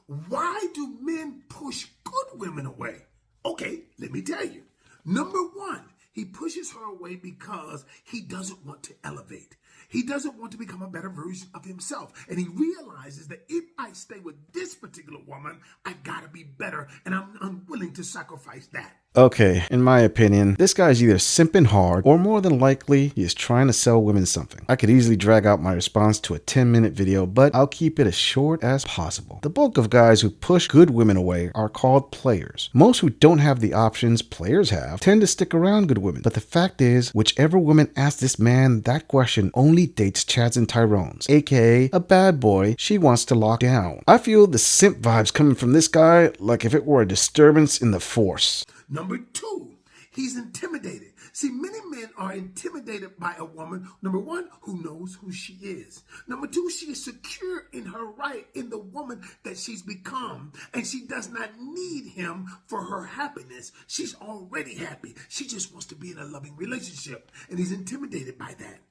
why do men push good women away? Okay, let me tell you. Number one, he pushes her away because he doesn't want to elevate. He doesn't want to become a better version of himself. And he realizes that if I stay with this particular woman, I gotta be better, and I'm unwilling to sacrifice that. Okay, in my opinion, this guy's either simping hard or more than likely he is trying to sell women something. I could easily drag out my response to a 10-minute video, but I'll keep it as short as possible. The bulk of guys who push good women away are called players. Most who don't have the options players have tend to stick around good women. But the fact is, whichever woman asks this man that question only dates Chads and Tyrones, aka a bad boy she wants to lock down. I feel the simp vibes coming from this guy like if it were a disturbance in the force. Number two, he's intimidated. See, many men are intimidated by a woman, number one, who knows who she is. Number two, she is secure in her right in the woman that she's become, and she does not need him for her happiness. She's already happy. She just wants to be in a loving relationship, and he's intimidated by that.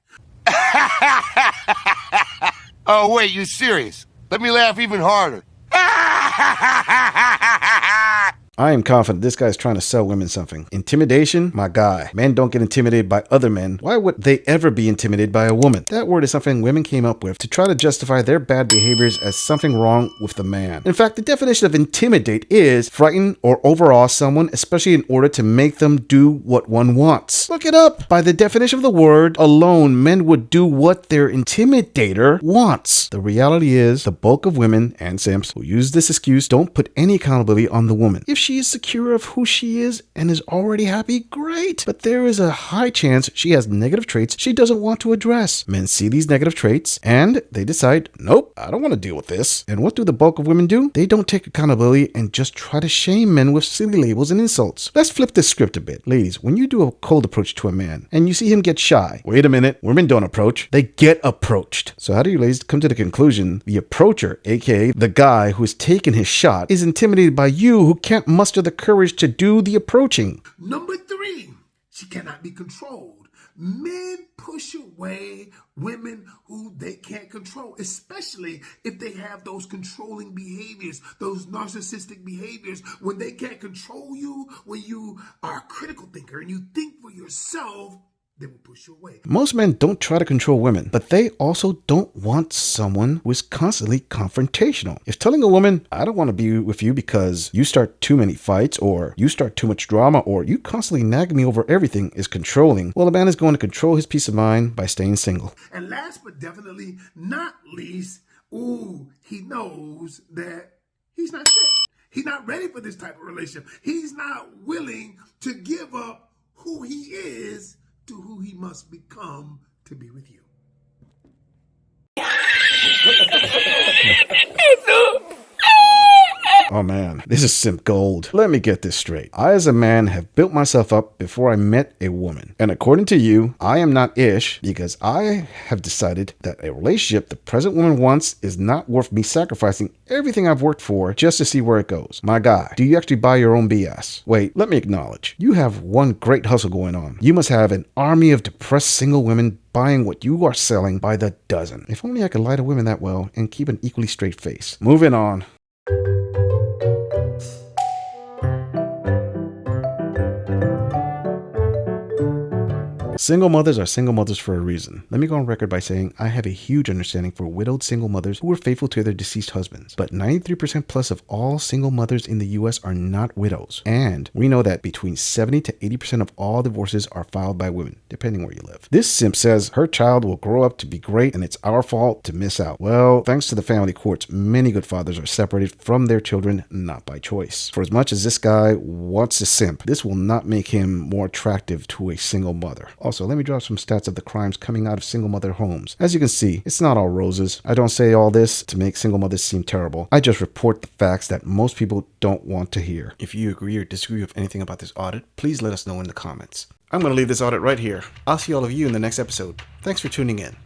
Oh, wait, you serious? Let me laugh even harder. I am confident this guy's trying to sell women something. Intimidation? My guy. Men don't get intimidated by other men. Why would they ever be intimidated by a woman? That word is something women came up with to try to justify their bad behaviors as something wrong with the man. In fact, the definition of intimidate is frighten or overawe someone, especially in order to make them do what one wants. Look it up. By the definition of the word alone, men would do what their intimidator wants. The reality is, the bulk of women and simps who use this excuse don't put any accountability on the woman. If she is secure of who she is and is already happy, great. But there is a high chance she has negative traits she doesn't want to address. Men see these negative traits and they decide, nope, I don't want to deal with this. And what do the bulk of women do? They don't take accountability and just try to shame men with silly labels and insults. Let's flip the script a bit. Ladies, when you do a cold approach to a man and you see him get shy, wait a minute, women don't approach, they get approached. So how do you ladies come to the conclusion the approacher, aka the guy who is taking his shot, is intimidated by you who can't muster the courage to do the approaching? Number three, she cannot be controlled. Men push away women who they can't control, especially if they have those controlling behaviors, those narcissistic behaviors. When they can't control you, when you are a critical thinker and you think for yourself, they will push you away. Most men don't try to control women, but they also don't want someone who is constantly confrontational. If telling a woman, I don't want to be with you because you start too many fights, or you start too much drama, or you constantly nag me over everything is controlling, well, the man is going to control his peace of mind by staying single. And last but definitely not least, he knows that he's not fit. He's not ready for this type of relationship. He's not willing to give up who he is to who he must become to be with you. Oh man, this is simp gold. Let me get this straight. I as a man have built myself up before I met a woman. And according to you, I am not ish because I have decided that a relationship the present woman wants is not worth me sacrificing everything I've worked for just to see where it goes. My guy, do you actually buy your own BS? Wait, let me acknowledge. You have one great hustle going on. You must have an army of depressed single women buying what you are selling by the dozen. If only I could lie to women that well and keep an equally straight face. Moving on. Single mothers are single mothers for a reason. Let me go on record by saying I have a huge understanding for widowed single mothers who were faithful to their deceased husbands. But 93% plus of all single mothers in the US are not widows. And we know that between 70 to 80% of all divorces are filed by women, depending where you live. This simp says her child will grow up to be great and it's our fault to miss out. Well, thanks to the family courts, many good fathers are separated from their children, not by choice. For as much as this guy wants to simp, this will not make him more attractive to a single mother. Also, let me drop some stats of the crimes coming out of single mother homes. As you can see, it's not all roses. I don't say all this to make single mothers seem terrible. I just report the facts that most people don't want to hear. If you agree or disagree with anything about this audit, please let us know in the comments. I'm going to leave this audit right here. I'll see all of you in the next episode. Thanks for tuning in.